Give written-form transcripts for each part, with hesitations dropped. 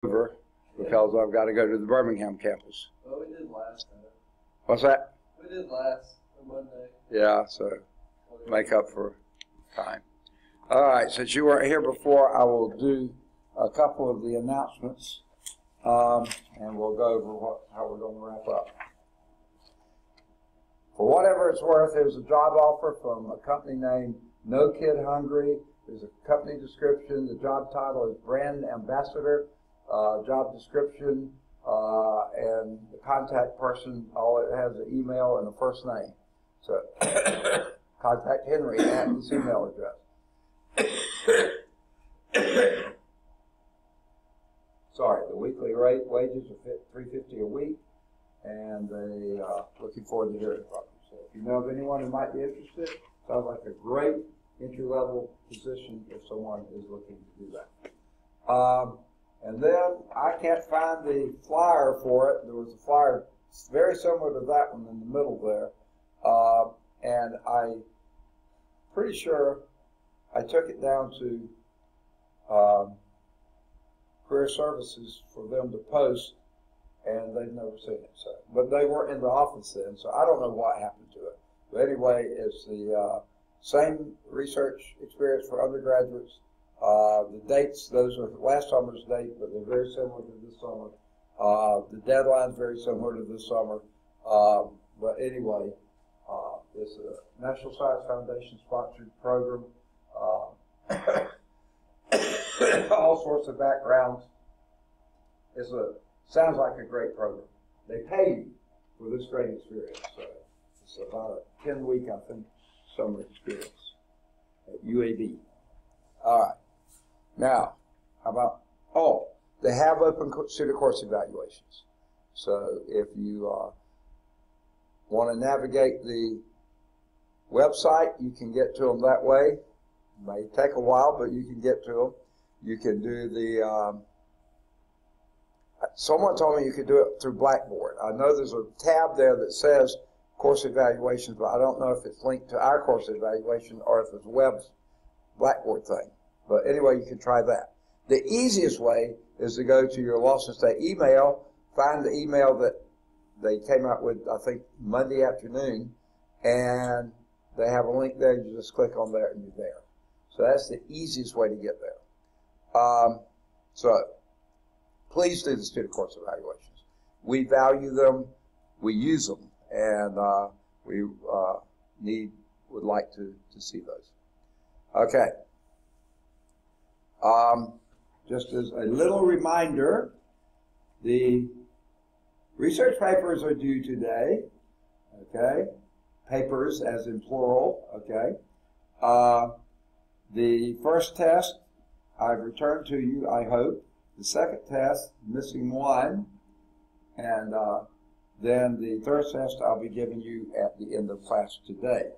over because I've got to go to the Birmingham campus. Well, we did last time. What's that? We did last Monday. Yeah, so make up for time. All right, since you weren't here before, I will do a couple of the announcements, and we'll go over how we're going to wrap up. For whatever it's worth, there's a job offer from a company named No Kid Hungry. There's a company description. The job title is Brand Ambassador. Job description and the contact person, all it has is an email and a first name. So contact Henry at this email address. Sorry, the weekly wages are $3.50 a week, and they are looking forward to hearing from you. So if you know of anyone who might be interested, sounds like a great entry-level position if someone is looking to do that. And then I can't find the flyer for it. There was a flyer very similar to that one in the middle there. And I'm pretty sure I took it down to Career Services for them to post, and they've never seen it. So, but they weren't in the office then, so I don't know what happened to it. But anyway, it's the same research experience for undergraduates. The dates, those are last summer's date, but they're very similar to this summer. The deadline's very similar to this summer. But anyway, it's a National Science Foundation sponsored program. All sorts of backgrounds. Sounds like a great program. They pay you for this great experience. So it's about a 10-week, I think, summer experience at UAB. All right. Now, how about, they have open student course evaluations. So if you want to navigate the website, you can get to them that way. It may take a while, but you can get to them. You can do the, someone told me you could do it through Blackboard. I know there's a tab there that says course evaluations, but I don't know if it's linked to our course evaluation or if it's web's Blackboard thing. But anyway, you can try that. The easiest way is to go to your Lawson State email, find the email that they came out with, I think, Monday afternoon, and they have a link there. You just click on there and you're there. So that's the easiest way to get there. So please do the student course evaluations. We value them, we use them, and we would like to see those. Okay. Just as a little reminder, the research papers are due today, okay? Papers as in plural, okay? The first test I've returned to you, I hope. The second test, missing one. And then the third test I'll be giving you at the end of class today.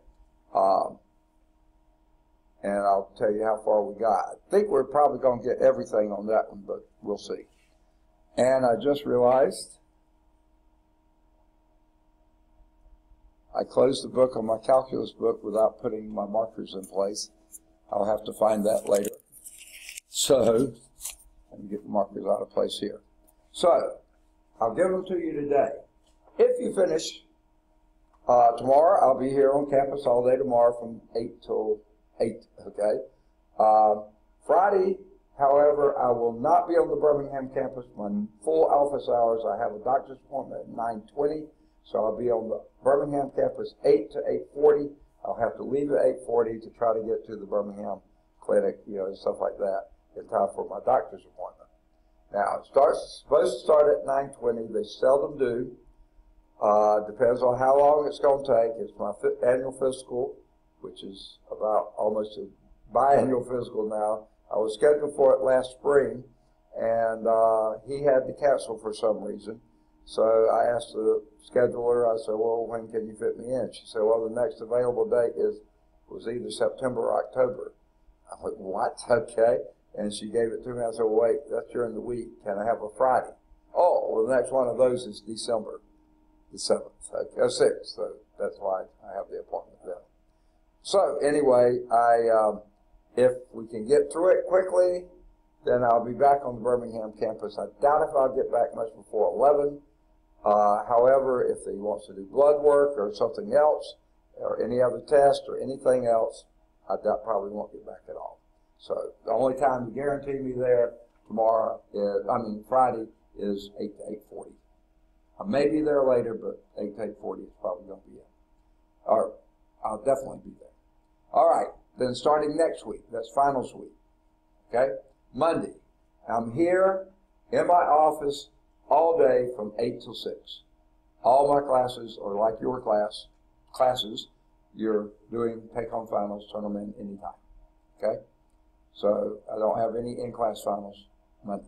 And I'll tell you how far we got. I think we're probably going to get everything on that one, but we'll see. And I just realized I closed the book on my calculus book without putting my markers in place. I'll have to find that later. So, let me get the markers out of place here. So, I'll give them to you today. If you finish tomorrow, I'll be here on campus all day tomorrow from 8 till 8, okay? Friday, however, I will not be on the Birmingham campus. My full office hours, I have a doctor's appointment at 9:20, so I'll be on the Birmingham campus 8 to 8:40. I'll have to leave at 8:40 to try to get to the Birmingham clinic, and stuff like that in time for my doctor's appointment. Now, it's supposed to start at 9:20. They seldom do. Depends on how long it's going to take. It's my annual physical, which is about almost a biannual physical now. I was scheduled for it last spring, and he had to cancel for some reason. So I asked the scheduler, I said, well, when can you fit me in? She said, well, the next available date was either September or October. I went, what? Okay. And she gave it to me. I said, well, wait, that's during the week. Can I have a Friday? Oh, well, the next one of those is December the 7th, okay, 6th. So that's why I have the appointment then. So anyway, if we can get through it quickly, then I'll be back on the Birmingham campus. I doubt if I'll get back much before 11. However, if he wants to do blood work or something else, or any other test or anything else, I probably won't get back at all. So the only time to guarantee me there Friday is 8 to 8:40. I may be there later, but 8 to 8:40 is probably going to be it. Or I'll definitely be there. All right, then starting next week, that's finals week. Okay, Monday, I'm here in my office all day from 8 till 6. All my classes are like your classes. You're doing take-home finals, turn them in anytime. Okay, so I don't have any in-class finals Monday.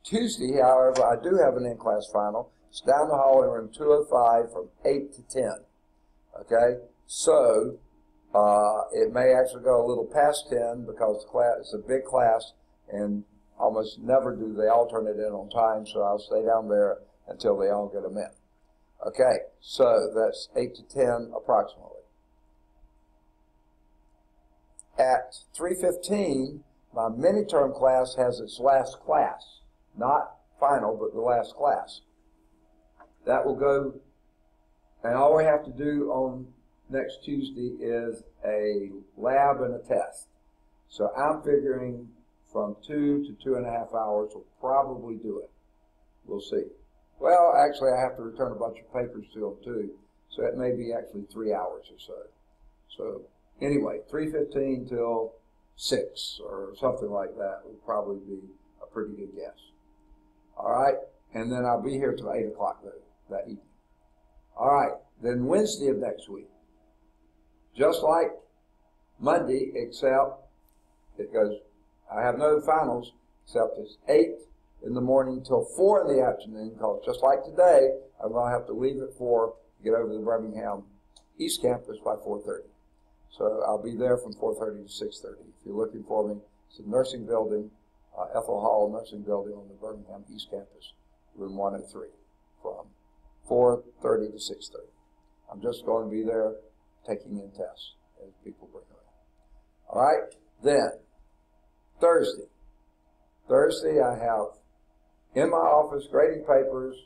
Tuesday, however, I do have an in-class final. It's down the hall in room 205 from 8 to 10. Okay, so it may actually go a little past 10 because the class is a big class, and almost never do they all turn it in on time, so I'll stay down there until they all get them in. Okay, so that's 8 to 10 approximately. At 3:15, my mini-term class has its last class. Not final, but the last class. That will go, and all we have to do on next Tuesday is a lab and a test. So I'm figuring from 2 to 2.5 hours will probably do it. We'll see. Well, actually, I have to return a bunch of papers to them too, so it may be actually 3 hours or so. So anyway, 3:15 till 6 or something like that would probably be a pretty good guess. All right, and then I'll be here till 8 o'clock that evening. All right, then Wednesday of next week, just like Monday, except it goes, I have no finals, except it's 8 in the morning till 4 in the afternoon, because just like today, I'm going to have to leave at 4 to get over to the Birmingham East Campus by 4:30. So I'll be there from 4:30 to 6:30. If you're looking for me, it's a nursing building, Ethel Hall Nursing Building on the Birmingham East Campus, room 103, from 4:30 to 6:30. I'm just going to be there taking in tests as people bring them in. All right, then Thursday. Thursday I have in my office grading papers,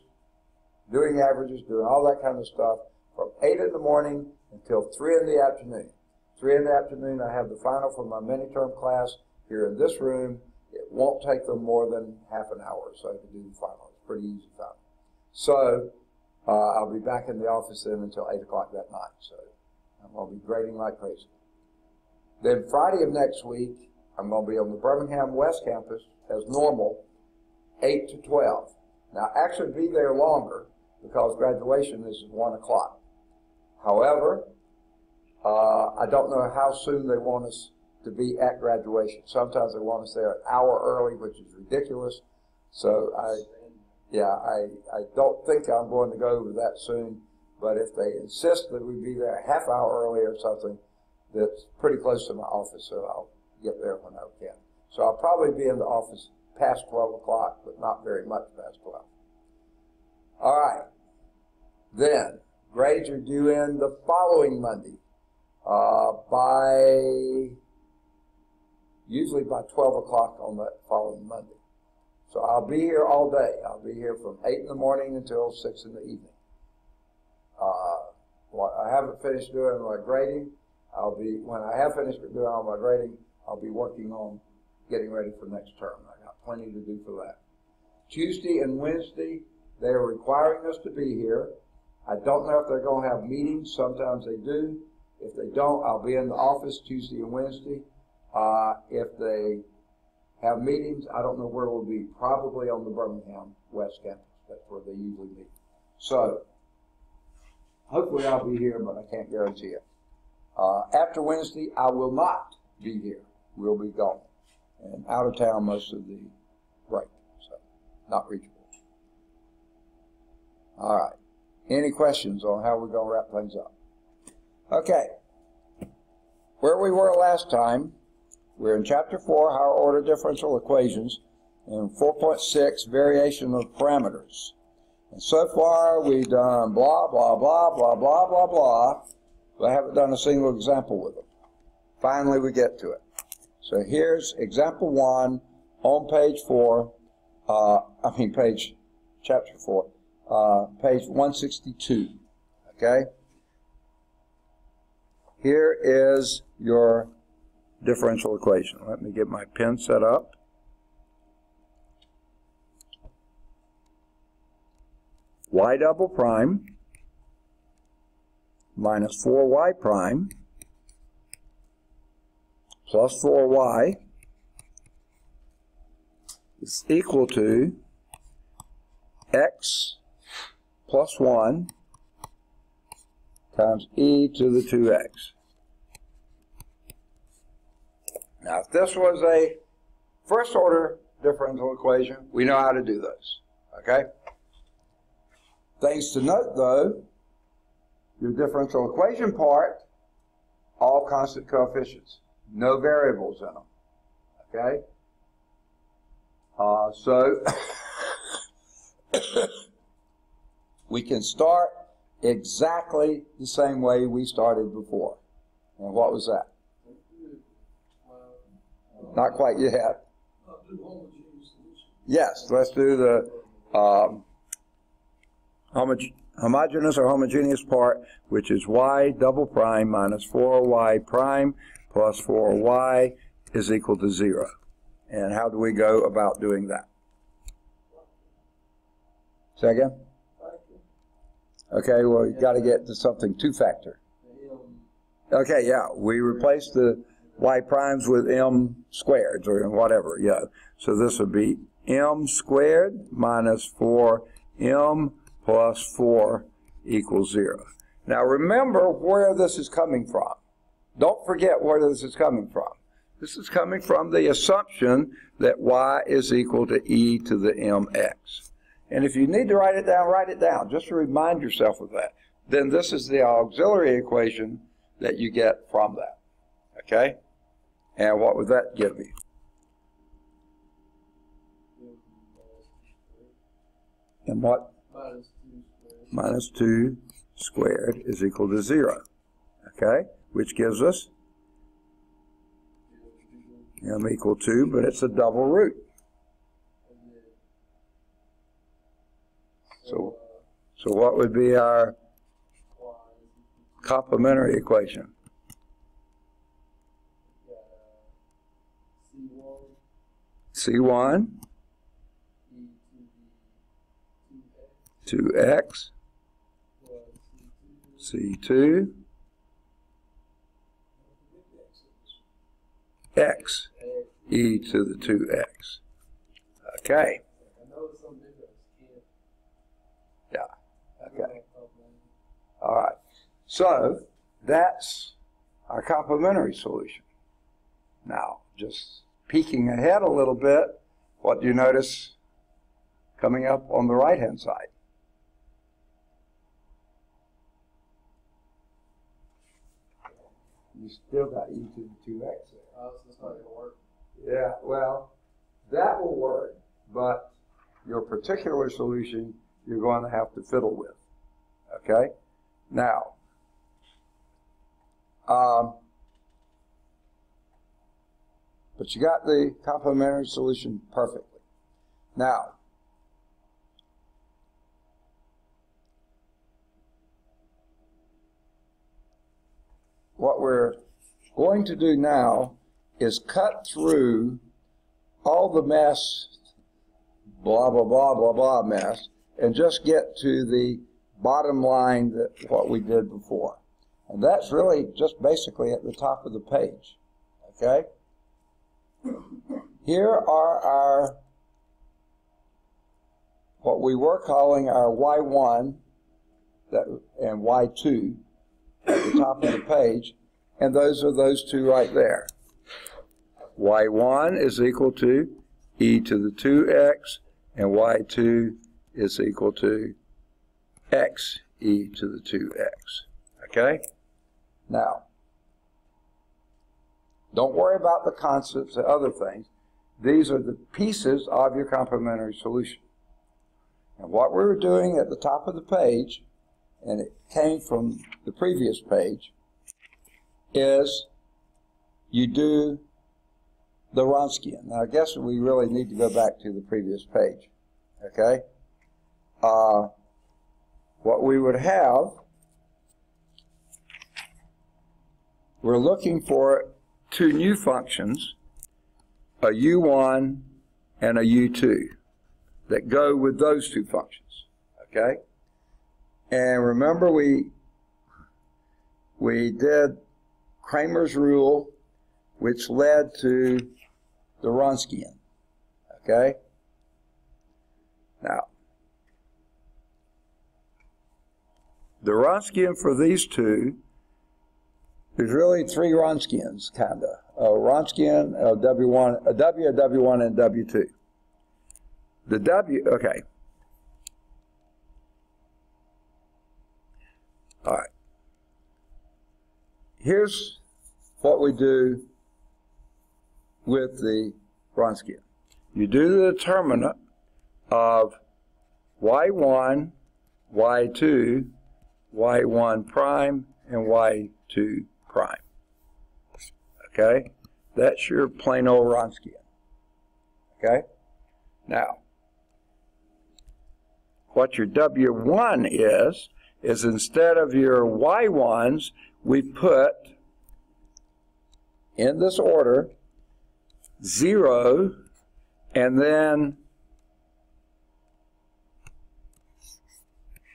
doing averages, doing all that kind of stuff from 8 in the morning until 3 in the afternoon. 3 in the afternoon I have the final for my mini-term class here in this room. It won't take them more than half an hour or so to do the final. It's pretty easy final. So I'll be back in the office then until 8 o'clock that night. So I'm going to be grading like crazy. Then Friday of next week, I'm going to be on the Birmingham West Campus as normal, 8 to 12. Now, actually be there longer because graduation is at 1 o'clock. However, I don't know how soon they want us to be at graduation. Sometimes they want us there an hour early, which is ridiculous. So I don't think I'm going to go over that soon, but if they insist that we be there a half hour early or something, that's pretty close to my office, so I'll get there when I can. So I'll probably be in the office past 12 o'clock, but not very much past 12. All right. Then, grades are due in the following Monday usually by 12 o'clock on that following Monday. So I'll be here all day. I'll be here from 8 in the morning until 6 in the evening. What I haven't finished doing my grading, when I have finished doing all my grading, I'll be working on getting ready for next term. I got plenty to do for that. Tuesday and Wednesday, they're requiring us to be here. I don't know if they're going to have meetings. Sometimes they do. If they don't, I'll be in the office Tuesday and Wednesday. If they have meetings, I don't know where we'll be. Probably on the Birmingham West Campus. That's where they usually meet. So, hopefully I'll be here, but I can't guarantee it. After Wednesday, I will not be here. We'll be gone. And out of town most of the break. So, not reachable. All right. Any questions on how we're going to wrap things up? Okay. Where we were last time, we're in Chapter 4, Higher Order Differential Equations, and 4.6, Variation of Parameters. And so far, we've done blah, blah, blah, blah, blah, blah, blah, but I haven't done a single example with them. Finally, we get to it. So here's example 1 on page 4, chapter 4, page 162, okay? Here is your differential equation. Let me get my pen set up. Y double prime minus 4y prime plus 4y is equal to x plus 1 times e to the 2x. Now, if this was a first order differential equation, we know how to do those, okay? Things to note, though, your differential equation part, all constant coefficients, no variables in them, okay? So, we can start exactly the same way we started before. And what was that? Not quite yet. Yes, let's do the homogeneous or homogeneous part, which is y double prime minus 4y prime plus 4y is equal to 0. And how do we go about doing that? Say again? Okay, well, you've got to get to something two-factor. Okay, yeah, we replace the y primes with m squareds or whatever, yeah. So this would be m squared minus 4m plus 4 equals 0. Now remember where this is coming from. Don't forget where this is coming from. This is coming from the assumption that y is equal to e to the mx. And if you need to write it down, just to remind yourself of that. Then this is the auxiliary equation that you get from that. Okay? And what would that give you? And what? Minus 2 squared is equal to 0. Okay? Which gives us m equal 2, but it's a double root. So what would be our complementary equation? C1 2x C2 x e to the 2x. Okay. Yeah. Okay. All right. So that's our complementary solution. Now, just peeking ahead a little bit, what do you notice coming up on the right-hand side? You still got e to the 2x there. So it's not going to work. Yeah, well, that will work, but your particular solution you're going to have to fiddle with. Okay? Now, but you got the complementary solution perfectly. Now, what we're going to do now is cut through all the mess, blah, blah, blah, blah, blah mess, and just get to the bottom line, that what we did before. And that's really just basically at the top of the page. Okay? Here are our, what we were calling our Y1 and Y2 at the top of the page, and those are those two right there. Y1 is equal to e to the 2x, and Y2 is equal to x e to the 2x. Okay? Now, don't worry about the concepts and other things. These are the pieces of your complementary solution. And what we were doing at the top of the page, and it came from the previous page, is you do the Wronskian. Now, I guess we really need to go back to the previous page, okay? What we would have, we're looking for two new functions, a U1 and a U2, that go with those two functions, okay? And remember we did Kramer's rule, which led to the Wronskian, okay? Now, the Wronskian for these two, there's really three Wronskians, kind of. A Wronskian, a W1, a W, a W1, and W2. The W, okay. All right. Here's what we do with the Wronskian. You do the determinant of Y1, Y2, Y1 prime, and Y2 prime. Okay? That's your plain old Wronskian. Okay? Now, what your W1 is instead of your Y1s, we put, in this order, 0, and then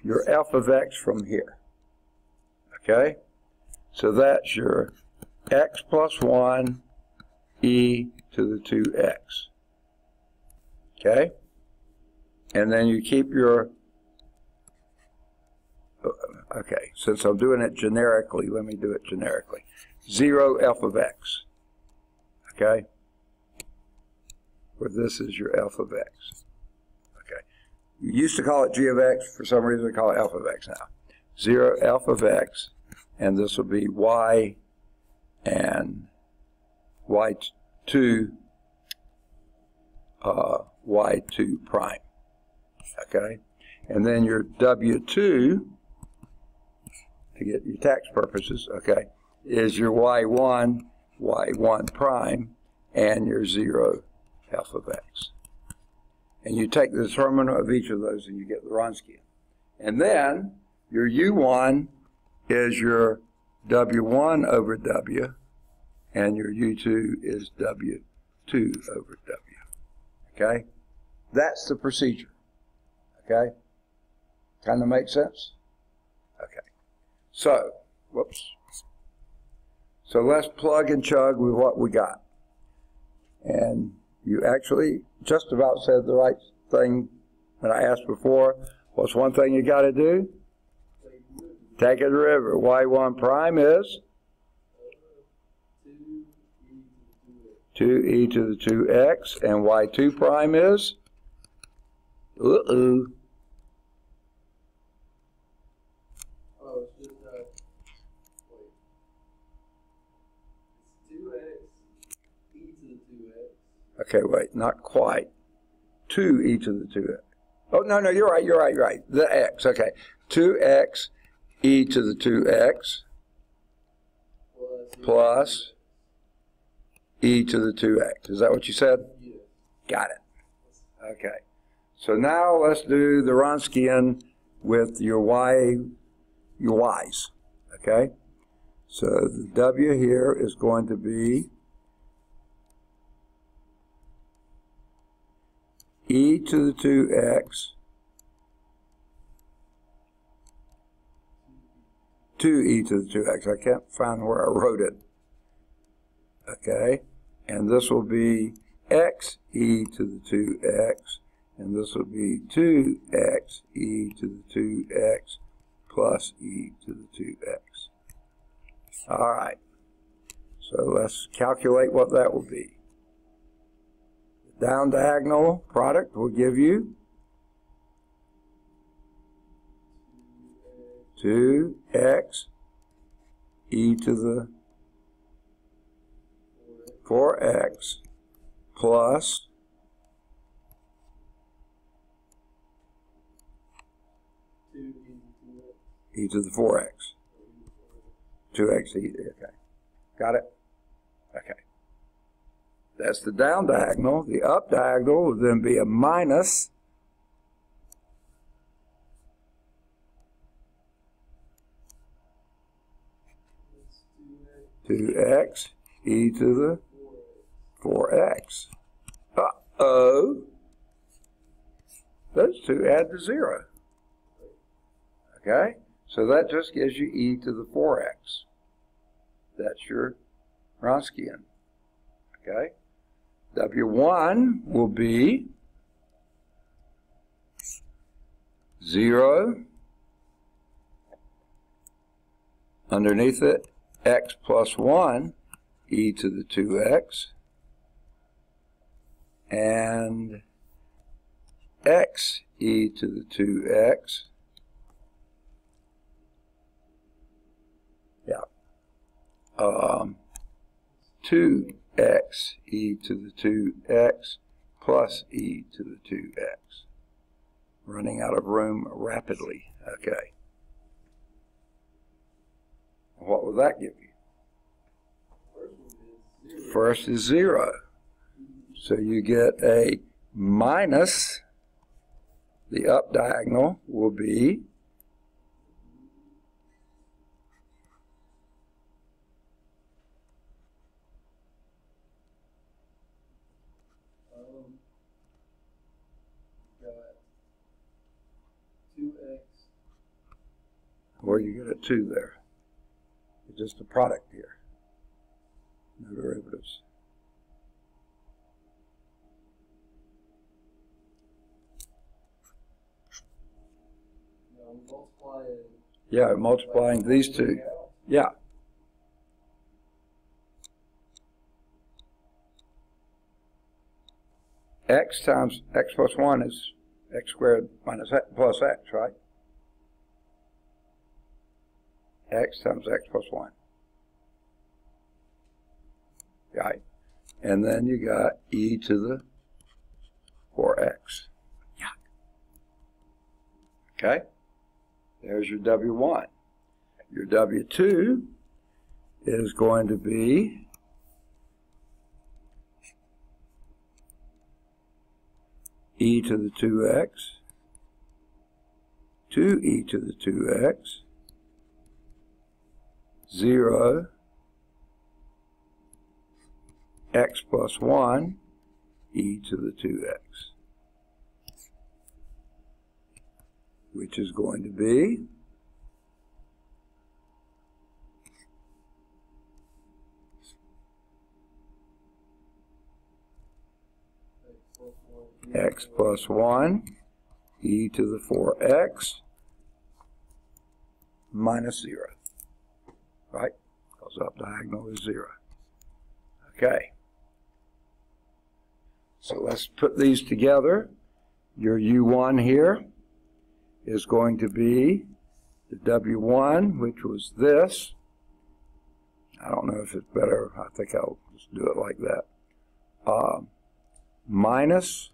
your f of x from here. Okay? So that's your x plus 1 e to the 2x. Okay? And then you keep your, okay, since I'm doing it generically, let me do it generically. 0 f of x. Okay? Where this is your f of x. Okay. You used to call it g of x. For some reason, we call it f of x now. 0 f of x, and this will be y and y2 prime. Okay? And then your W2, to get your tax purposes, okay, is your Y1, Y1 prime, and your 0 f of x. And you take the determinant of each of those and you get the Wronskian. And then your U1 is your W1 over W, and your U2 is W2 over W. Okay? That's the procedure. Okay? Kind of makes sense? Okay. So, whoops. So let's plug and chug with what we got. And you actually just about said the right thing when I asked before. What's one thing you got to do? Take a derivative. Y1 prime is 2e to the 2x, and y2 prime is Oh, it's just, wait. It's 2x, e to the 2x. okay, wait, not quite. 2e to the 2x. Oh, no, you're right. The x, okay. 2x e to the 2x plus e to the 2x. Is that what you said? Yeah. Got it. Okay. So now let's do the Wronskian with your y's. Okay? So the W here is going to be e to the 2x 2e to the 2x. I can't find where I wrote it. Okay? And this will be x e to the 2x, and this will be 2x e to the 2x plus e to the 2x. All right. So let's calculate what that will be. The down diagonal product will give you 2x e to the 4x plus e to the 4x. 2x e, okay. Got it? Okay. That's the down diagonal. The up diagonal would then be a minus That's 2x. 2x e to the 4x. Uh-oh. Those two add to 0. Okay? So that just gives you e to the 4x. That's your Wronskian. Okay? W1 will be 0 underneath it, x plus 1 e to the 2x, and x e to the 2x. Yeah. 2x e to the 2x plus e to the 2x. Running out of room rapidly. Okay. What will that give you? First is 0. So you get a minus, the up diagonal will be Got 2x. where you get a 2 there. It's just a product here. No derivatives. Now multiplying. Yeah, multiplying these two. Yeah. X times x plus 1 is x squared minus x plus x, right? X times x plus 1. Right? And then you got e to the 4x. Yeah. Okay? There's your W1. Your W2 is going to be e to the 2x, 2e to the 2x, 0, x plus 1, e to the 2x, which is going to be x plus 1 e to the 4x minus 0. Right? Because up diagonal is 0. Okay. So let's put these together. Your U1 here is going to be the W1, which was this. I don't know if it's better. I think I'll just do it like that. Minus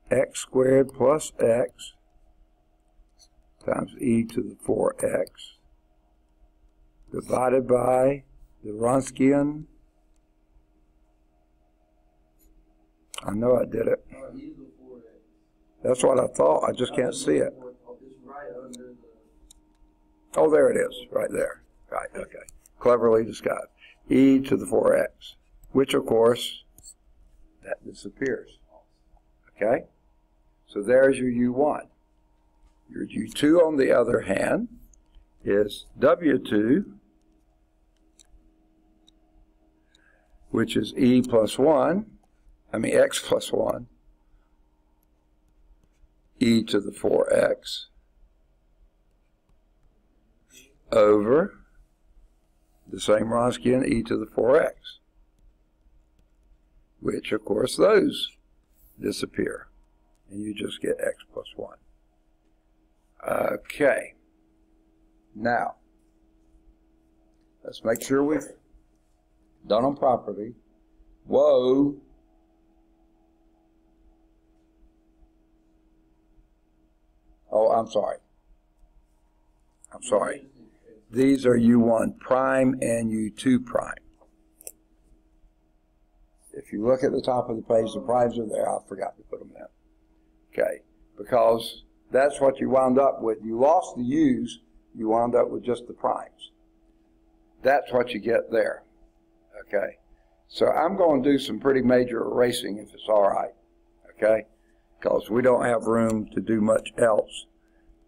x squared plus x times e to the 4x divided by the Wronskian. I know I did it. E to the 4x. That's what I thought. I just can't see it. It's right under the. Oh, there it is. Right there. Right, okay. Cleverly disguised. E to the 4x, which of course, that disappears. Okay? So there's your U1. Your U2, on the other hand, is W2, which is e plus 1, x plus 1, e to the 4x, over the same Wronskian, e to the 4x, which, of course, those disappear, and you just get x plus 1. Okay. Now, let's make sure we've done them properly. Whoa. Oh, I'm sorry. I'm sorry. These are U1 prime and U2 prime. If If you look at the top of the page, the primes are there. I forgot to put them in. Okay, because that's what you wound up with. You lost the U's, you wound up with just the primes. That's what you get there. Okay, so I'm going to do some pretty major erasing if it's all right. Okay, because we don't have room to do much else.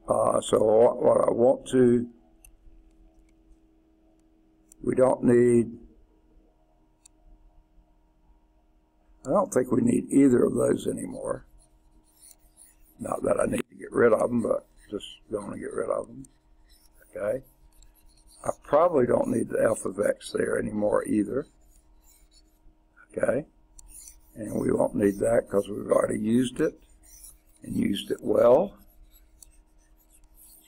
So what I want to, we don't need, I don't think we need either of those anymore. Not that I need to get rid of them, but just going to get rid of them. Okay. I probably don't need the f of x there anymore either. Okay. And we won't need that because we've already used it and used it well.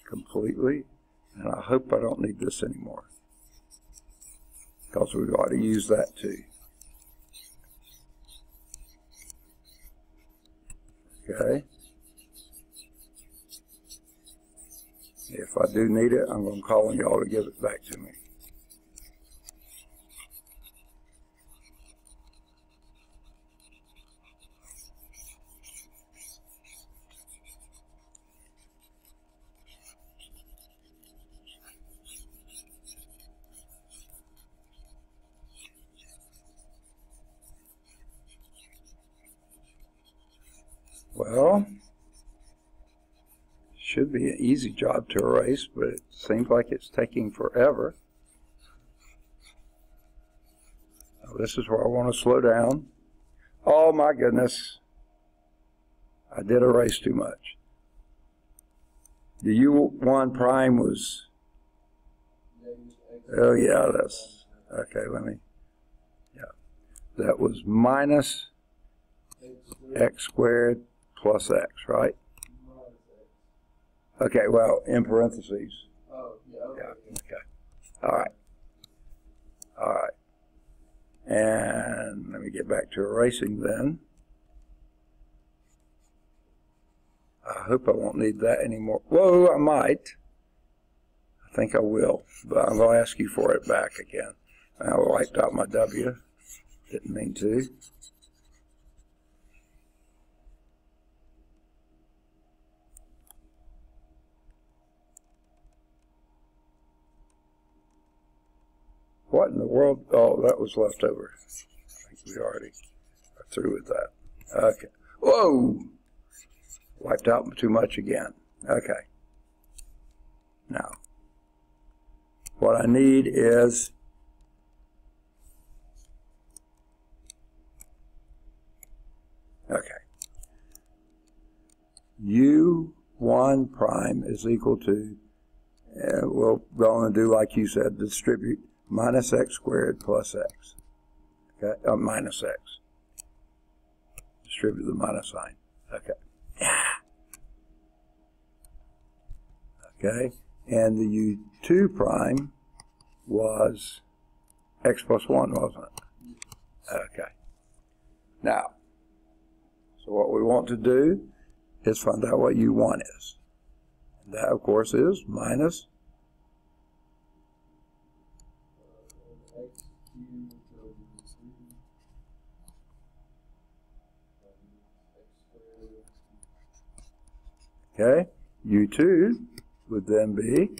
Completely. And I hope I don't need this anymore because we've already used that too. Okay. If I do need it, I'm going to call on y'all to give it back to me. Well, should be an easy job to erase, but it seems like it's taking forever. Now, this is where I want to slow down. Oh my goodness. I did erase too much. The U1 prime was, oh yeah, that's, okay, let me, yeah. That was minus x squared plus x, right? Okay, well, in parentheses. Oh, yeah, okay. Yeah, okay. All right. All right. And let me get back to erasing then. I hope I won't need that anymore. Whoa, I might. I think I will, but I'm going to ask you for it back again. I wiped out my W. Didn't mean to. What in the world? Oh, that was left over. I think we already are through with that. Okay. Whoa! Wiped out too much again. Okay. Now, what I need is U1 prime is equal to, we'll go on and do like you said, distribute minus x squared plus x. Okay, minus x. Distribute the minus sign. Okay. Okay, and the U2 prime was x plus 1, wasn't it? Okay. Now, so what we want to do is find out what U1 is. And that, of course, is minus okay, U2 would then be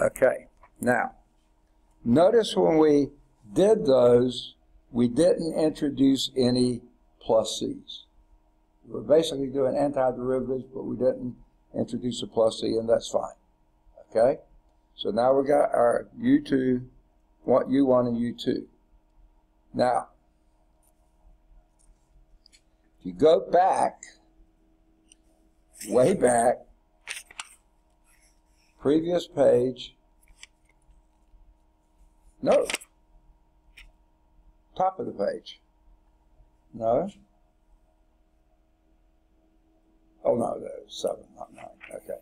okay. Now, notice when we did those, we didn't introduce any plus C's. We were basically doing antiderivatives, but we didn't introduce a plus C, and that's fine. Okay? So now we got our U1 and U2. Now, if you go back, way back, previous page, no, top of the page, no, oh no, that's 7, not 9, okay,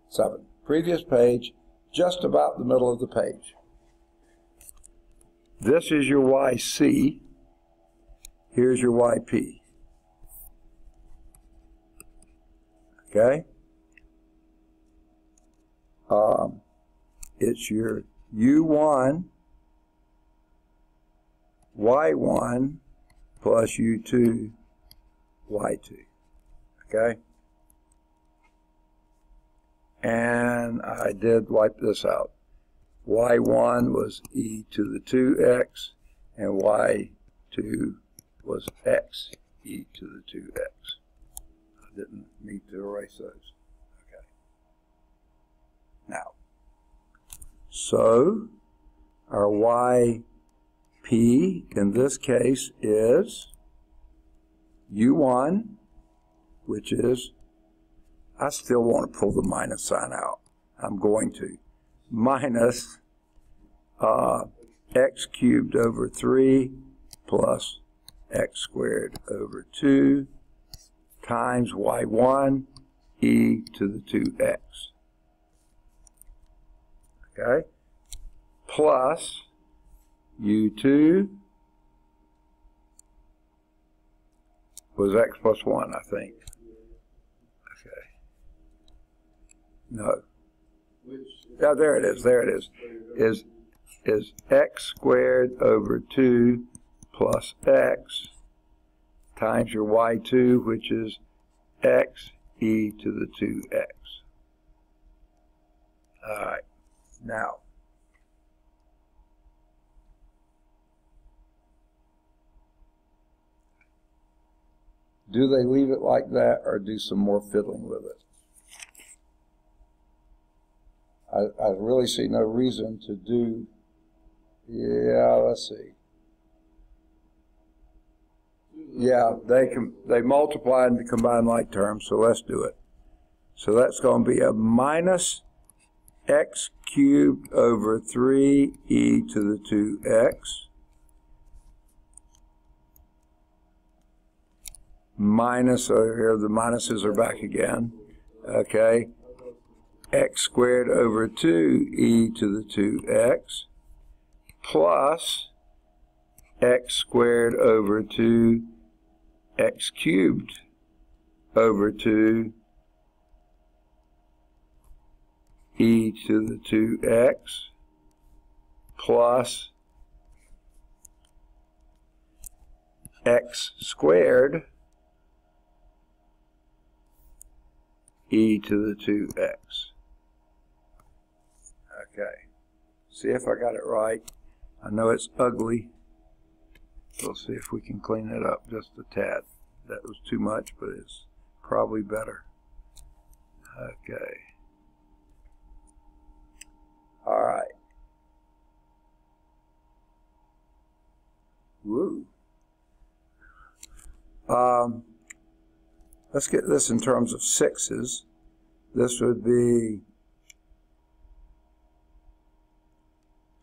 7, previous page, just about the middle of the page. This is your YC, here's your YP. Okay? It's your u1 y1 plus u2 y2. Okay? And I did wipe this out. y1 was e to the 2x, and y2 was x e to the 2x. I didn't need to erase those. Okay. Now, so our yp in this case is u1, which is, I still want to pull the minus sign out. I'm going to. Minus x cubed over 3 plus x squared over 2 times y1 e to the 2x. Okay? Plus u2 was x plus 1, I think. Okay. No. Yeah, there it is. There it is. Is x squared over 2 plus x times your y2, which is x e to the 2x. All right. Now, do they leave it like that or do some more fiddling with it? I really see no reason to do, yeah, let's see. Yeah, they multiply and combine like terms, so let's do it. So that's going to be a minus x cubed over 3 e to the 2x minus, here the minuses are back again, okay, x squared over 2 e to the 2x plus x squared over 2 x cubed over 2 e to the 2x plus x squared e to the 2x. Okay, see if I got it right. I know it's ugly. We'll see if we can clean it up just a tad. That was too much, but it's probably better. Okay. All right. Woo. Let's get this in terms of sixes. This would be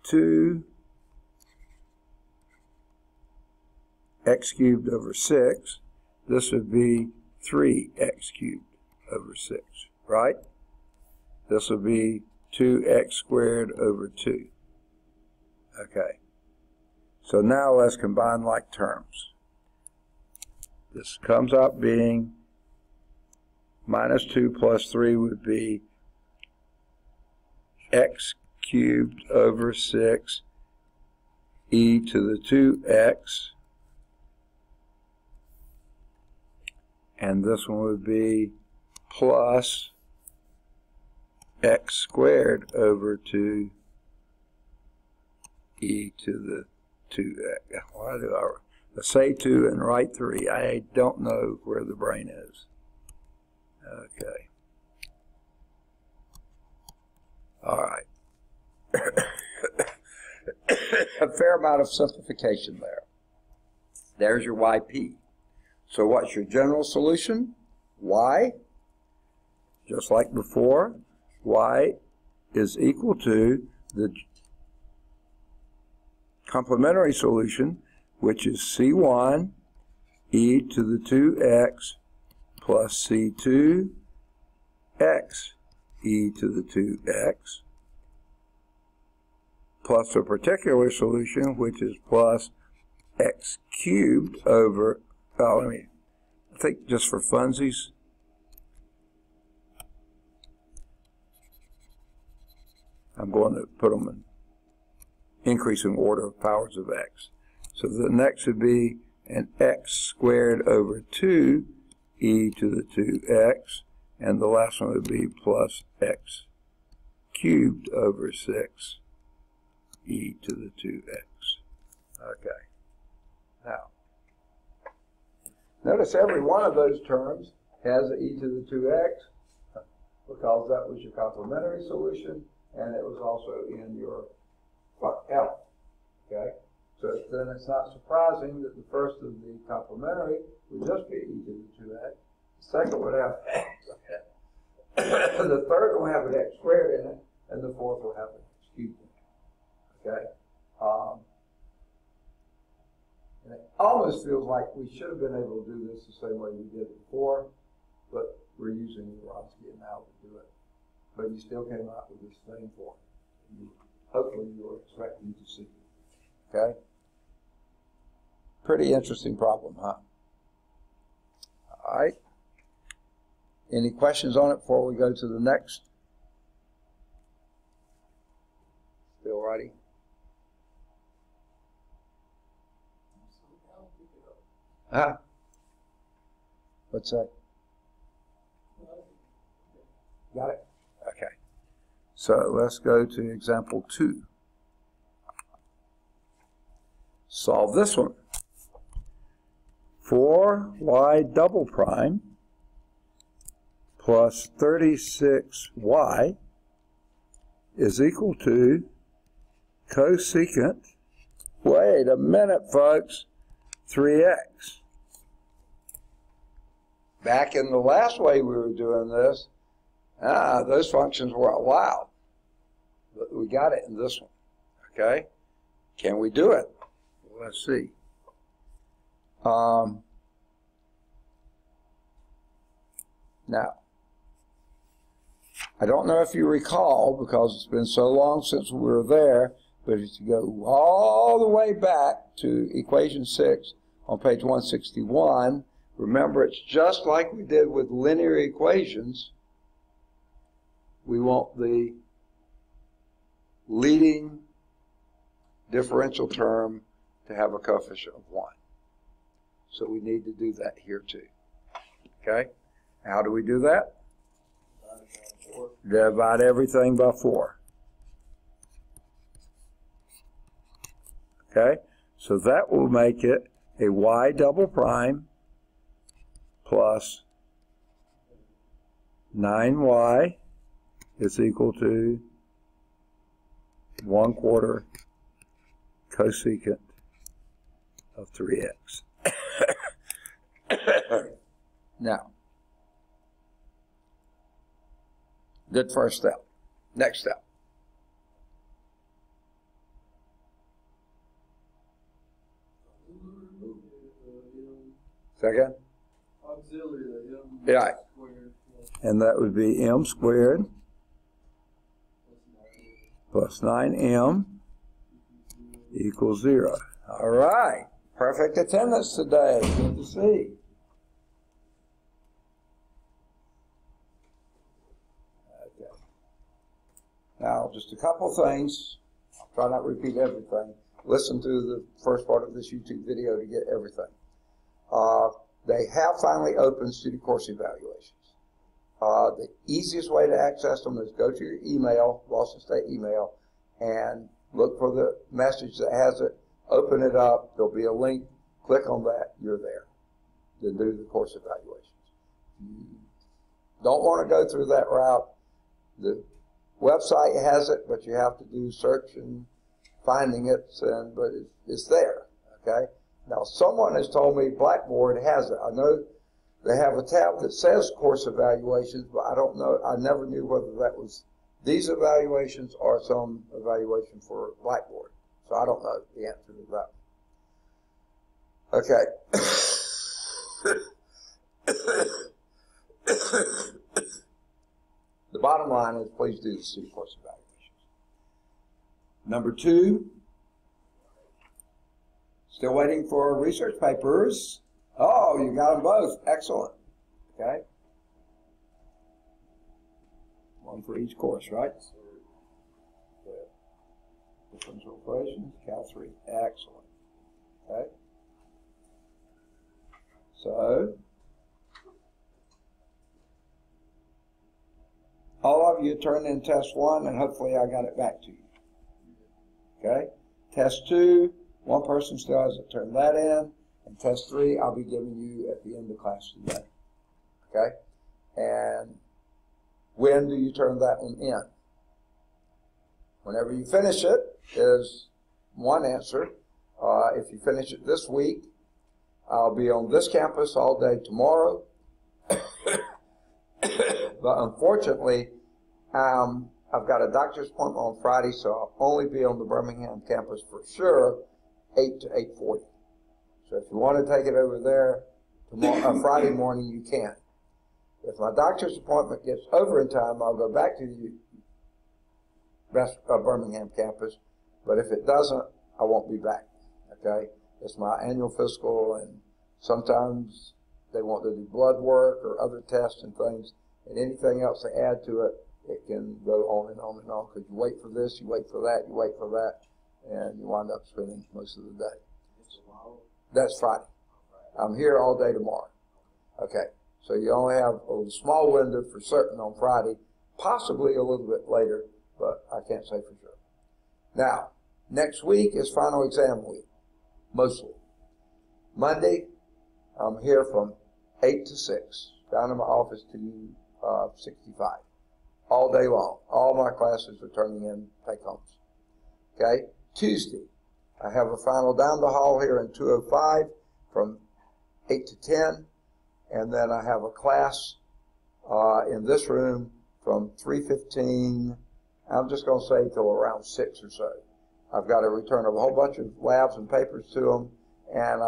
2 x cubed over 6. This would be 3x cubed over 6, right? This would be 2x squared over 2. Okay. So now let's combine like terms. This comes out being minus 2 plus 3 would be x cubed over 6 e to the 2x. And this one would be plus x squared over 2 e to the 2x. Why do I say 2 and write 3? I don't know where the brain is. Okay. All right. A fair amount of simplification there. There's your YP. So what's your general solution? Y, just like before, Y is equal to the complementary solution, which is C1 e to the 2x plus C2 x e to the 2x plus a particular solution, which is plus x cubed over, I think just for funsies, I'm going to put them in increasing order of powers of x. So the next would be an x squared over 2 e to the 2x, and the last one would be plus x cubed over 6 e to the 2x. Okay. Now, notice every one of those terms has an e to the 2x because that was your complementary solution, and it was also in your L. Okay? So then it's not surprising that the first of the complementary would just be e to the 2x. The second would have x. The third will have an x squared in it, and the fourth will have an x cubed in it. Okay? And it almost feels like we should have been able to do this the same way we did it before, but we're using the Wronskian now to do it. But you still came out with this same form. Hopefully you were expecting to see it. Okay? Pretty interesting problem, huh? All right. Any questions on it before we go to the next? Still ready? Huh? What's that? Got it? Okay. So let's go to example 2. Solve this one. 4y double prime plus 36y is equal to cosecant, wait a minute folks, 3x. Back in the last way we were doing this, those functions were allowed. But we got it in this one. Okay? Can we do it? Let's see. Now, I don't know if you recall, because it's been so long since we were there, but if you go all the way back to equation 6 on page 161, remember it's just like we did with linear equations. We want the leading differential term to have a coefficient of 1. So we need to do that here too. Okay? How do we do that? Divide everything by 4. Okay? So that will make it a y double prime plus 9y is equal to 1/4 cosecant of 3x. Now, good first step. Next step. Second? Auxiliary, m Yeah. squared. And that would be m squared plus 9m equals 0. All right. Perfect attendance today. Good to see. Okay. Now, just a couple things. I'll try not to repeat everything. Listen to the first part of this YouTube video to get everything. They have finally opened student course evaluations. The easiest way to access them is go to your email, Boston State email, and look for the message that has it. Open it up. There'll be a link. Click on that. You're there to do the course evaluations. You don't want to go through that route. The website has it, but you have to do search and finding it, but it's there. Okay. Now, someone has told me Blackboard has it. I know they have a tab that says course evaluations, but I don't know. I never knew whether that was these evaluations or some evaluation for Blackboard. So I don't know the answer to that. Okay. The bottom line is please do the student course evaluations. Number 2, still waiting for research papers. Oh, you got them both. Excellent. Okay. One for each course, right? Differential equations, Cal 3. Excellent. Okay. So, all of you turn in test 1, and hopefully I got it back to you. Okay? Test 2, one person still hasn't turned that in. And test 3, I'll be giving you at the end of class today. Okay? And when do you turn that one in? Whenever you finish it is one answer. If you finish it this week, I'll be on this campus all day tomorrow. But unfortunately, I've got a doctor's appointment on Friday, so I'll only be on the Birmingham campus for sure 8 to 8:40. So if you want to take it over there tomorrow, Friday morning, you can. If my doctor's appointment gets over in time, I'll go back to the Birmingham campus. But if it doesn't, I won't be back. Okay? It's my annual physical, and sometimes they want to do blood work or other tests and things, and anything else they add to it, it can go on and on and on, because you wait for this, you wait for that, you wait for that, and you wind up spending most of the day. That's Friday. I'm here all day tomorrow. Okay, so you only have a small window for certain on Friday, possibly a little bit later, but I can't say for sure. Now, next week is final exam week, mostly. Monday, I'm here from 8 to 6, down in my office to 65, all day long. All my classes are turning in take-homes. Okay, Tuesday, I have a final down the hall here in 205 from 8 to 10, and then I have a class in this room from 3:15, I'm just going to say till around 6 or so. I've got to return a whole bunch of labs and papers to them, and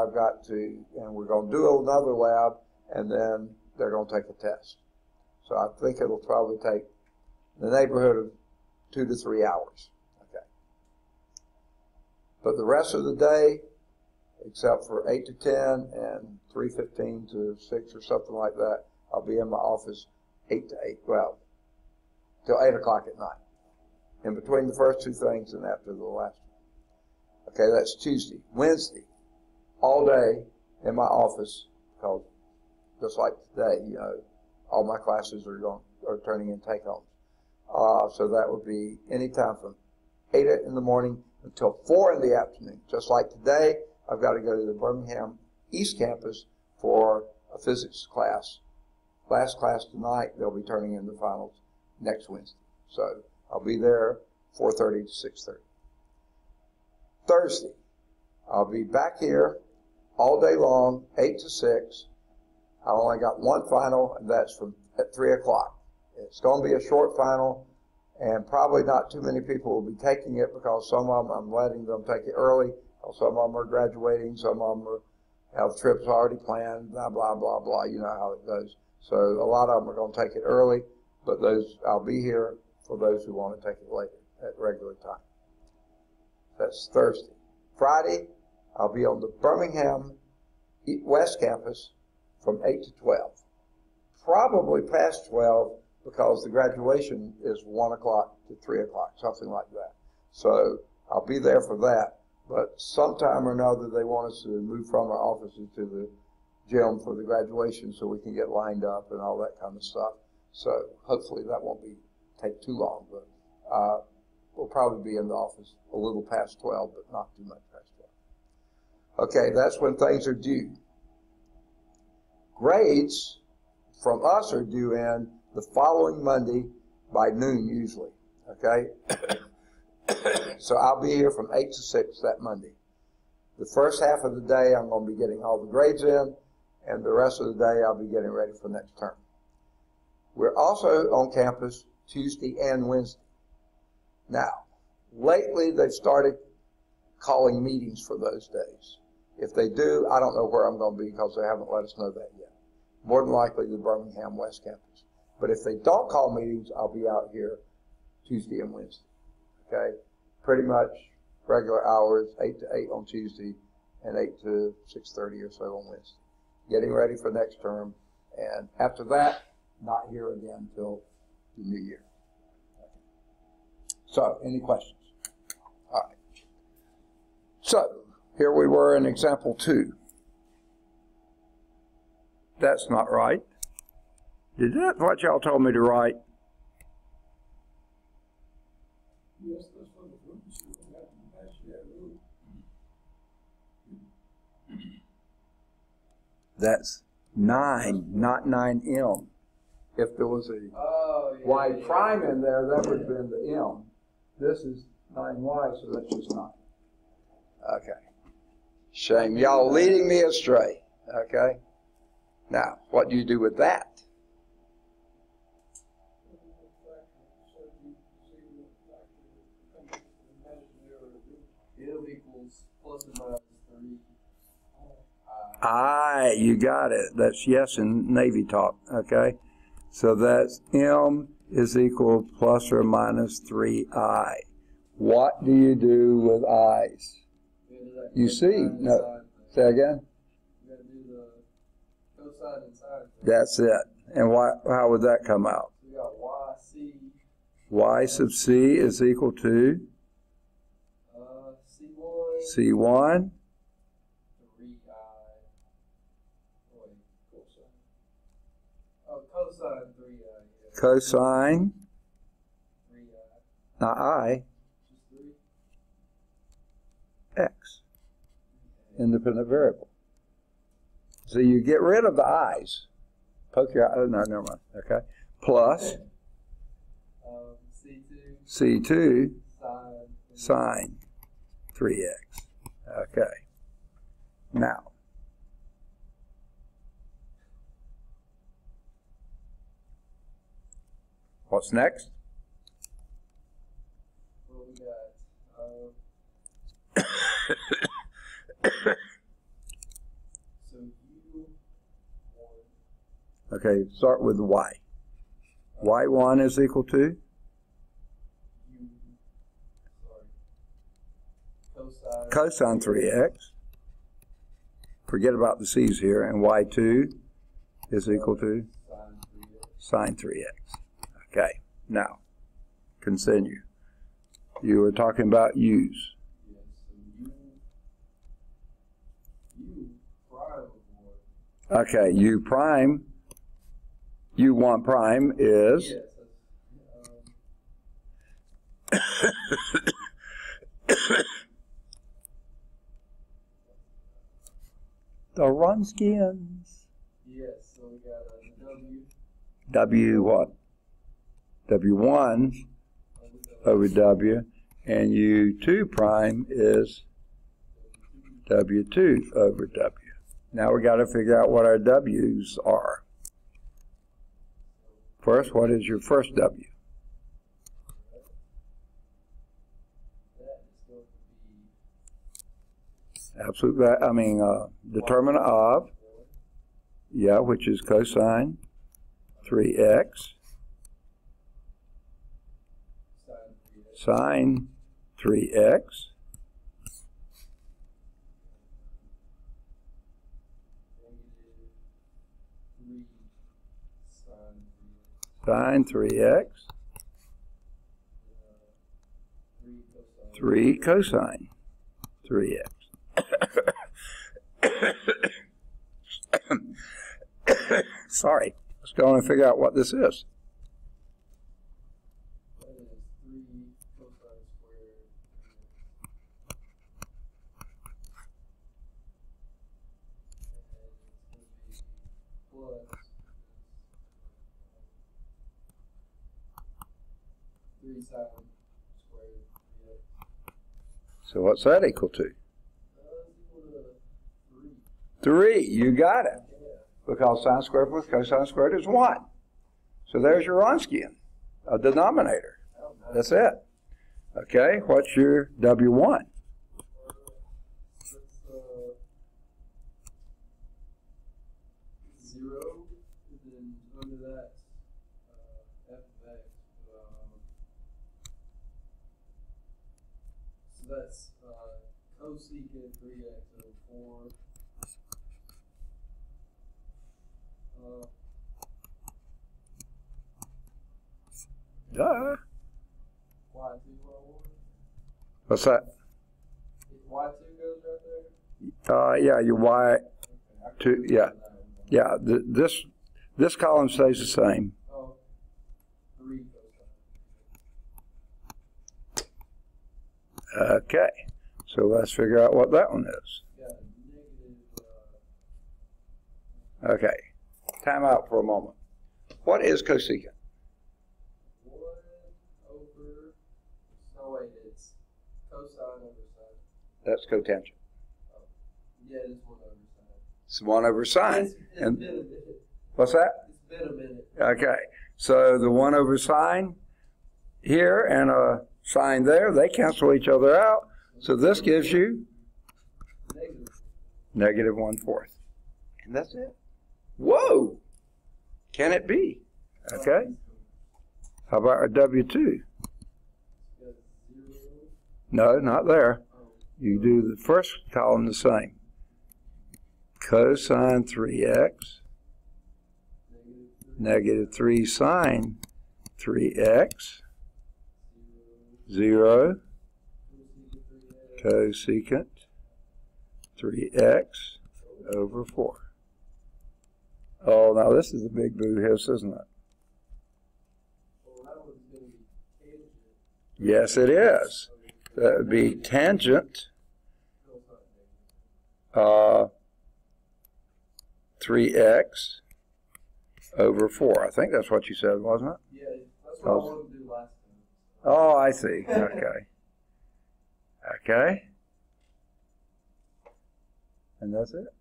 we're going to do another lab, and then they're going to take a test. So I think it'll probably take the neighborhood of 2 to 3 hours. Okay. But the rest of the day, except for 8 to 10 and 3:15 to 6 or something like that, I'll be in my office 8 to 8, well, till 8 o'clock at night, in between the first two things and after the last one. Okay, that's Tuesday. Wednesday, all day in my office, because just like today, you know, all my classes are turning in take-homes. So that would be any time from 8 in the morning until 4 in the afternoon. Just like today, I've got to go to the Birmingham East Campus for a physics class. Last class tonight, they'll be turning in the finals next Wednesday. So I'll be there 4:30 to 6:30. Thursday, I'll be back here all day long, 8 to 6. I only got one final, and that's at 3 o'clock. It's going to be a short final, and probably not too many people will be taking it, because some of them I'm letting them take it early. Some of them are graduating, some of them have trips already planned, blah, blah, blah, blah. You know how it goes. So a lot of them are going to take it early, but I'll be here for those who want to take it later at regular time. That's Thursday. Friday, I'll be on the Birmingham West Campus from 8 to 12. Probably past 12, because the graduation is 1 o'clock to 3 o'clock, something like that. So I'll be there for that. But sometime or another, they want us to move from our offices to the gym for the graduation, so we can get lined up and all that kind of stuff. So hopefully that won't take too long. But we'll probably be in the office a little past 12, but not too much past 12. Okay, that's when things are due. Grades from us are due in the following Monday by noon usually. Okay. So I'll be here from 8 to 6 that Monday. The first half of the day, I'm going to be getting all the grades in, and the rest of the day, I'll be getting ready for next term. We're also on campus Tuesday and Wednesday. Now, lately, they've started calling meetings for those days. If they do, I don't know where I'm going to be, because they haven't let us know that yet. More than likely, the Birmingham West Campus. But if they don't call meetings, I'll be out here Tuesday and Wednesday. Okay, pretty much regular hours, 8 to 8 on Tuesday and 8 to 6:30 or so on Wednesday. Getting ready for next term, and after that, not here again until the new year. Okay. So, any questions? All right. So, here we were in example 2. That's not right. Is that what y'all told me to write? Yes, that's what the room is. That's 9, not 9m. If there was a y prime in there, that would have been the m. This is 9y, so that's just 9. Okay. Shame. Y'all leading me astray. Okay. Now, what do you do with that? It equals plus or minus 3. I, you got it. That's yes in Navy talk. Okay. So that's m is equal plus or minus 3I. What do you do with i's? You see. No. Say again. You got to do the cosine and sine. That's it. And how would that come out? We got YC. Y sub c is equal to C1. C1 3I. Wait, cosine. Oh, cosine 3I. Yeah. cosine, 3I. not I, Just 3. x, independent variable. So you get rid of the i's. Poke your eye. Oh, no, never mind. Okay. Plus C2. C2 Sine. sine 3x. Okay. Now, what's next? What we got? So U1. Okay, start with y. y1 is equal to cosine 3x. Forget about the c's here. And y2 is equal to sine 3x. Okay, now, continue. You were talking about u's. Yes, so U prime of 1. Okay, u prime, u1 prime is? Yes, The Ronskians. yes, so we got a W. W what? W1 over W, and U2 prime is W2 over W. Now we got to figure out what our W's are. First, what is your first W? That is going to be Absolute, determinant of, yeah, which is cosine 3x, sine 3x, sine 3x, 3 cosine 3x. Sorry, let's go on and figure out what this is. That is 3 cosine squared. And it's going to be plus 3 sine squared. So what's that equal to? Equal to 3. 3, you got it. Because sine squared plus cosine squared is 1. So there's your Wronskian, a denominator. That's it. Okay, what's your W1? That's 0, and then under that, f of x. So that's cosecant 3x over 4. Duh. Y2 what I want. What's that? Is Y2 go Yeah, your y to, yeah, yeah. This column stays the same. Oh, 3 cosine. Okay, so let's figure out what that one is. Yeah, negative. Okay, time out for a moment. What is cosecant? 1 over. No, wait, it's cosine over sine. That's cotangent. Oh, yeah, it is 1 over sine. It's 1 over sine. It's And been a minute. what's that? It's been a minute. Okay, so the 1 over sine here and a sine there, they cancel each other out. So this gives you Negative. -1/4. And that's it. Whoa! Can it be? Okay. How about our W2? Yeah, 0. No, not there. Oh, You do the first column the same. Cosine 3x, -3 sine 3x, 0, cosecant 3x over 4. Oh, now this is a big boo-hiss, isn't it? Well, that one's going to be tangent. Yes, it is. That would be tangent 3x over 4. I think that's what you said, wasn't it? Yeah, that's what I wanted to do last time. Oh, I see. Okay. Okay. And that's it.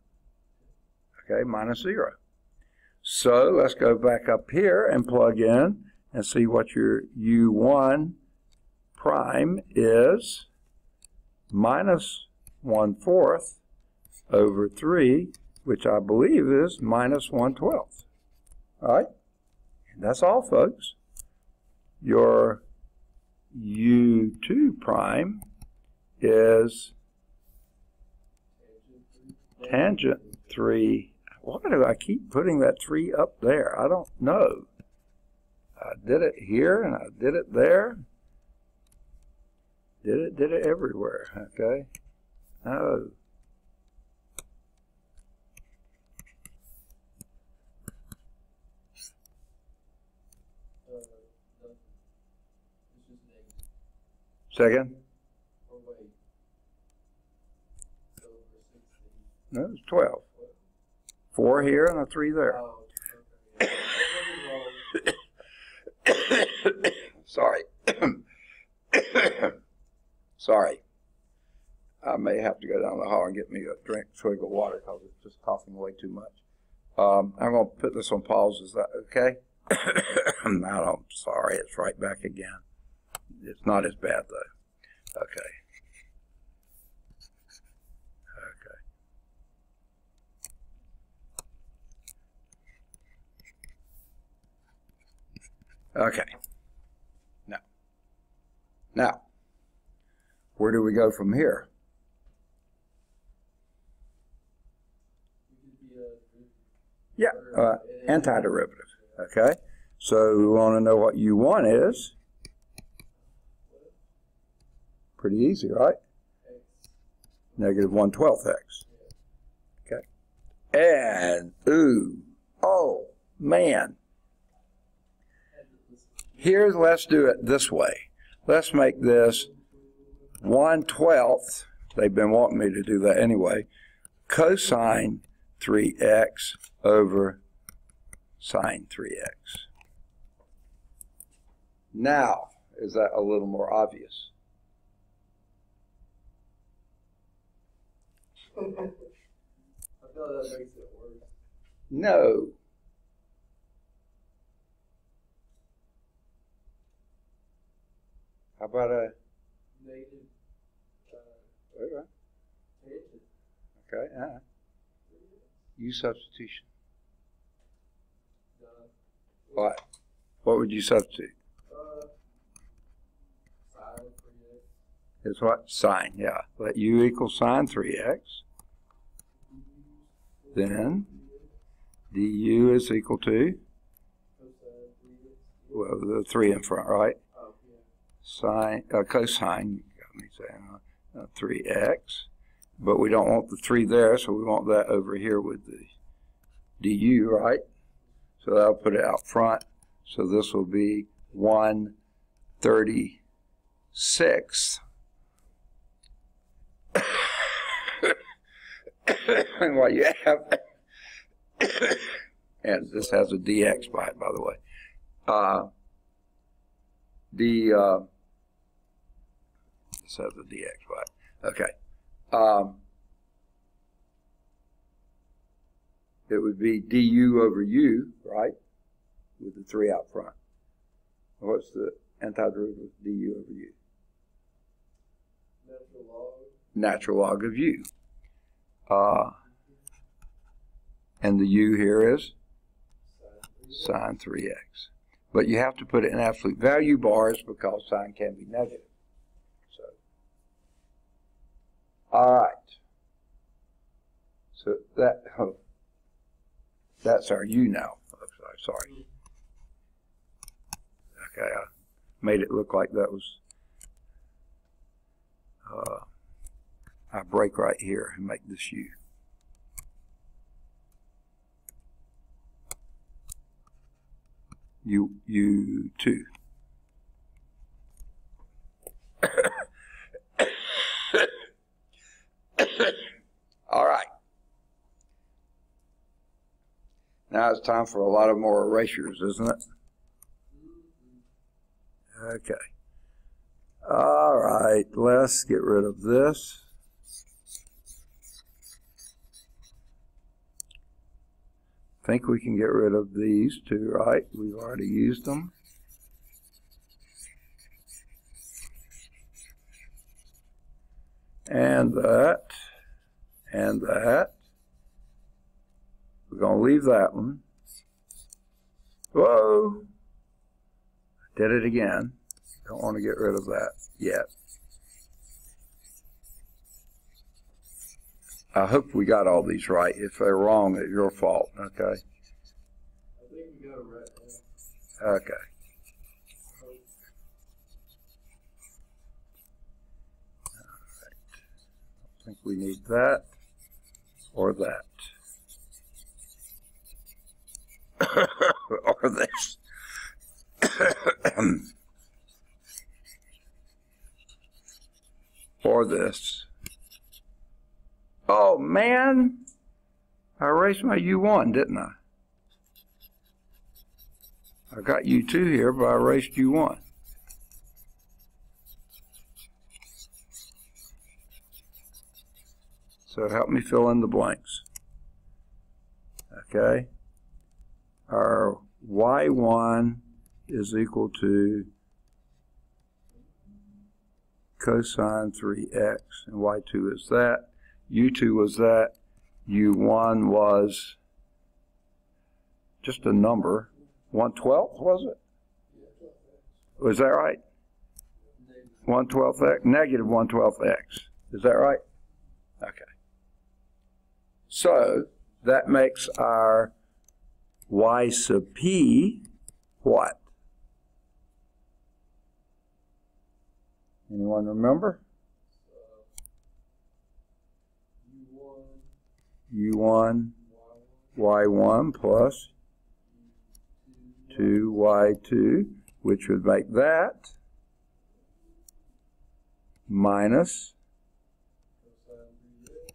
Okay, -0. So let's go back up here and plug in and see what your U1 prime is. -1/4 over 3, which I believe is -1/12. All right? And that's all, folks. Your U2 prime is tangent 3. Why do I keep putting that 3 up there? I don't know. I did it here and I did it there. Did it everywhere. Okay. Oh. It's just negative. Second? Oh, wait. It's over 16. No, it's 12. 4 here and a 3 there. Oh, okay. Yeah. Sorry. Sorry. I may have to go down the hall and get me a swig of water because it's just coughing way too much. I'm going to put this on pause. Is that okay? I'm sorry. It's right back again. It's not as bad, though. Okay. Okay. Now, where do we go from here? Yeah, antiderivative. Okay. So we want to know what U1 is. Pretty easy, right? -1/12 x. Okay. And, oh, man. Let's do it this way. Let's make this 1/12. They've been wanting me to do that anyway. Cosine 3x over sine 3x. Now, is that a little more obvious? I feel like that makes it worse. No. How about a Negative. tangent? Tangent. Okay, use substitution. What? What would you substitute? Sine 3x. It's what? Sine, yeah. Let u equal sine 3x. Then du is equal to, Cosine 3x. well, the 3 in front, right? Oh, yeah. Sine, cosine, you got me saying, 3x. but we don't want the 3 there, so we want that over here with the du, right? So that'll put it out front. So this will be 1/36. And what you have, and this has a dx by it, by the way. This has a dx by it. Okay. It would be du over u, right? With the 3 out front. What's the antiderivative of du over u? Natural log. Natural log of u. And the u here is sine 3x. But you have to put it in absolute value bars because sine can be negative. So, all right. So that's our u now. Sorry. Okay, I made it look like that was I break right here and make this u. U2. All right. Now it's time for a lot of more erasures, isn't it? Okay. All right, let's get rid of this. I think we can get rid of these two, right? We've already used them. And that. And that. We're going to leave that one. Whoa! Did it again. Don't want to get rid of that yet. I hope we got all these right. If they're wrong, it's your fault, okay? I think we got it right. Yeah. Okay. All right. I think we need that or that. Or this. Or this. Oh man, I erased my U1, didn't I? I got U2 here, but I erased U1. So help me fill in the blanks. Okay. Our Y1 is equal to cosine 3x, and Y2 is that. U2 was that. U1 was just a number. 1/12, was it? Was that right? 1/12x? Negative 1/12x. Is that right? Okay. So that makes our Y sub p what? Anyone remember? U1 Y1 plus 2Y2, which would make that minus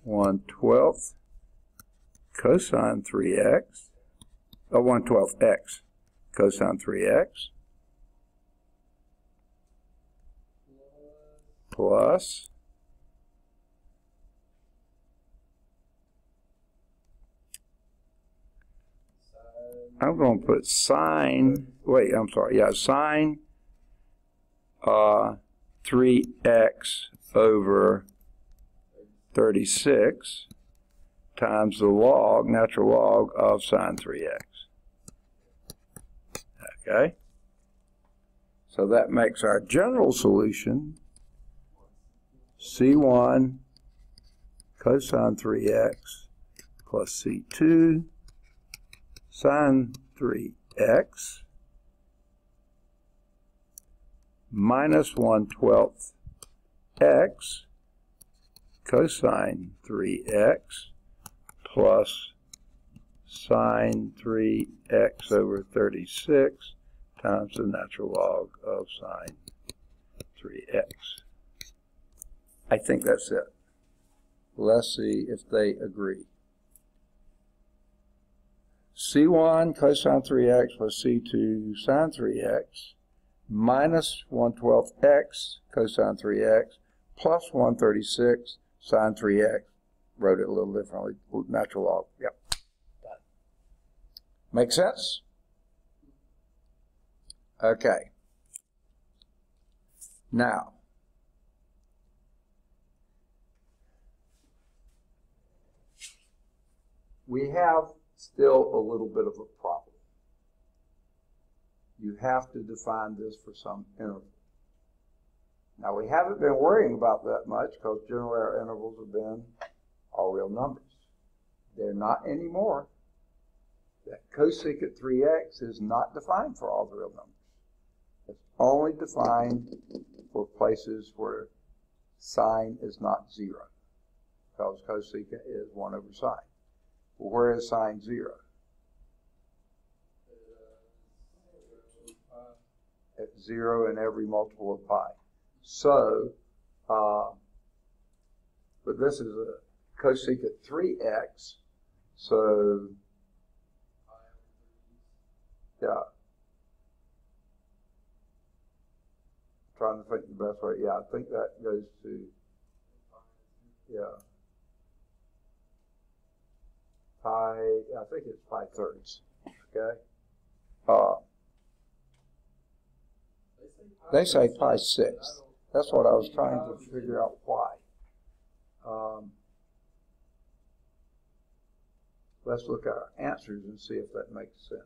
1/12 cosine 3x, or 1/12x cosine 3x plus I'm going to put sine, wait, I'm sorry, yeah, sine 3x over 36 times the log, natural log of sine 3x. Okay? So that makes our general solution C1 cosine 3x plus C2 sine 3x minus 1/12 x cosine 3x plus sine 3x over 36 times the natural log of sine 3x. I think that's it. Let's see if they agree. C1 cosine 3x plus C2 sine 3x minus 1/12 x cosine 3x plus 136 sine 3x. Wrote it a little differently. Natural log. Yep. Done. Make sense? Okay. Now, we have still a little bit of a problem. You have to define this for some interval. Now, we haven't been worrying about that much because generally our intervals have been all real numbers. They're not anymore. That cosecant 3x is not defined for all the real numbers. It's only defined for places where sine is not 0, because cosecant is 1 over sine. Well, where is sine 0? At 0 in every multiple of pi. So, but this is a cosecant 3x, so, yeah. Trying to think the best way. Yeah, I think that goes to, yeah. Pi, I think it's pi thirds, okay? They say pi 6. That's what I was trying to figure out why. Let's look at our answers and see if that makes sense.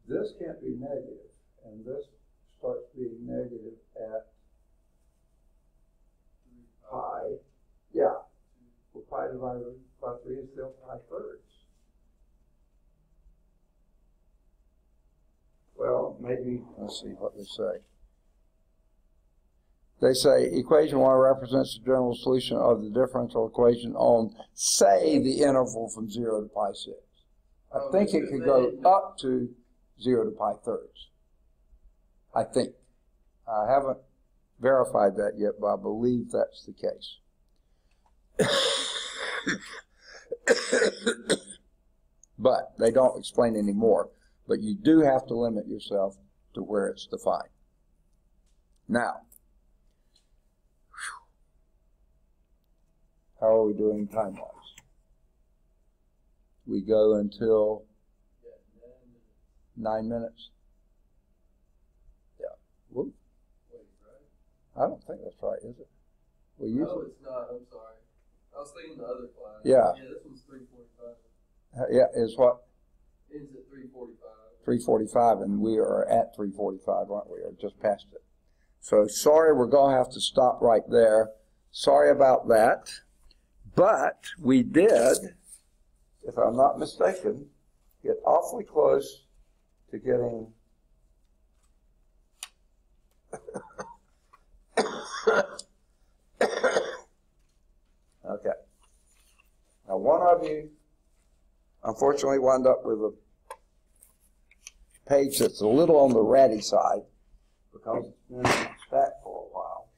This can't be negative, and this starts being negative at pi. Yeah, well, pi divided by 3 is still pi thirds. Well, maybe, let's see what they say. They say equation 1 represents the general solution of the differential equation on, say, the interval from 0 to pi 6. I think it could go up to 0 to pi thirds. I think. I haven't verified that yet, but I believe that's the case. But they don't explain any more. But you do have to limit yourself to where it's defined. Now, how are we doing time-wise? We go until 9 minutes. Yeah. Whoop. Wait, right? I don't think that's right, is it? Well, usually. No, it's not. I'm sorry. I was thinking the other class. Yeah. Yeah, this one's 3:45. Yeah, is what? Ends at 3:45. 3:45, and we are at 3:45, aren't we? Or just past it. So sorry, we're going to have to stop right there. Sorry about that. But we did, if I'm not mistaken, get awfully close to getting okay. Now one of you unfortunately wound up with a page that's a little on the ratty side because it's been in the stack for a while.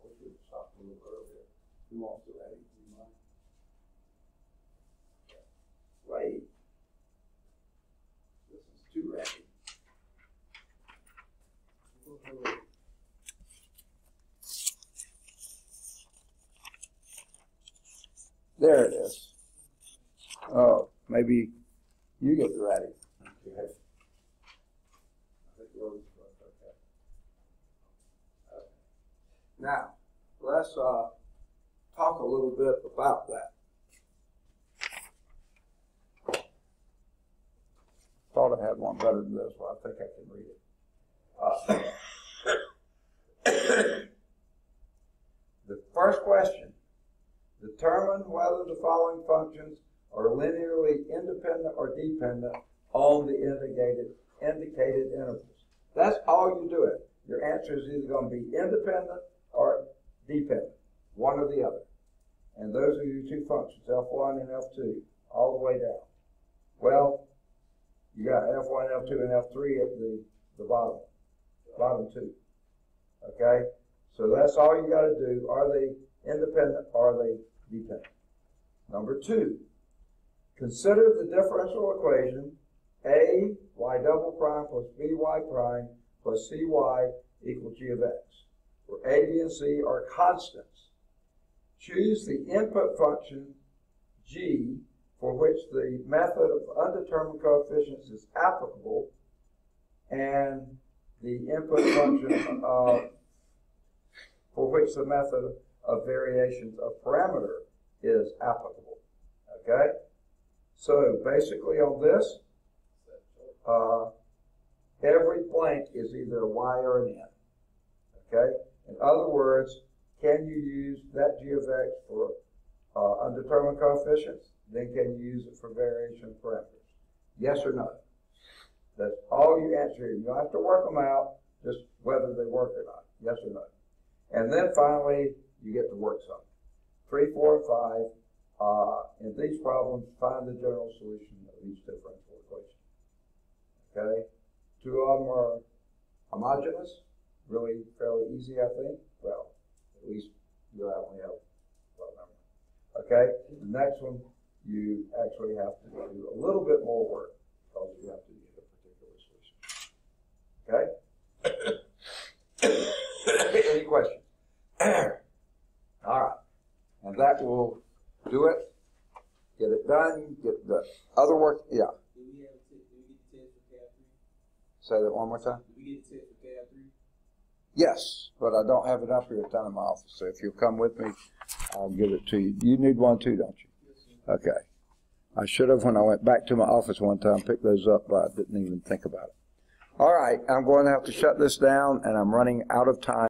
We should stop a little earlier. Who wants the ratty? Do you mind? Wait. This is too ratty. There it is. Oh, maybe you get the ratty. Okay. I think yours is okay. Now, let's talk a little bit about that. Thought I had one better than this, but I think I can read it. determine whether the following functions are linearly independent or dependent on the indicated intervals. That's all you do it. Your answer is either going to be independent or dependent, one or the other. And those are your two functions, F1 and F2, all the way down. Well, you got F1, F2, and F3 at the bottom two. Okay? So that's all you got to do. Are they independent or are they dependent? Number 2, consider the differential equation A y double prime plus B y prime plus C y equal G of X, where A, B, and C are constants. Choose the input function G for which the method of undetermined coefficients is applicable, and the input function for which the method of variations of parameter is applicable. Okay? So basically on this, every blank is either a Y or an N. Okay? In other words, can you use that G of X for undetermined coefficients? Then can you use it for variation parameters? Yes or no? That's all you answer here. You don't have to work them out, just whether they work or not. Yes or no? And then finally, you get to work some. 3, 4, and 5. In these problems, find the general solution of each differential equation. Okay? 2 of them are homogeneous, really fairly easy, I think. Well, at least you only have one number. Okay? The next one, you actually have to do a little bit more work because you have to get a particular solution. Okay? Any questions? All right. And that will do it. Get it done. Get the other work. Yeah. Do we get the test for KF3? Say that one more time. Do we get the test for KF3? Yes, but I don't have it up here down in my office. So if you'll come with me, I'll give it to you. You need one too, don't you? Yes, sir. Okay. I should have, when I went back to my office one time, picked those up, but I didn't even think about it. All right, I'm going to have to shut this down, and I'm running out of time.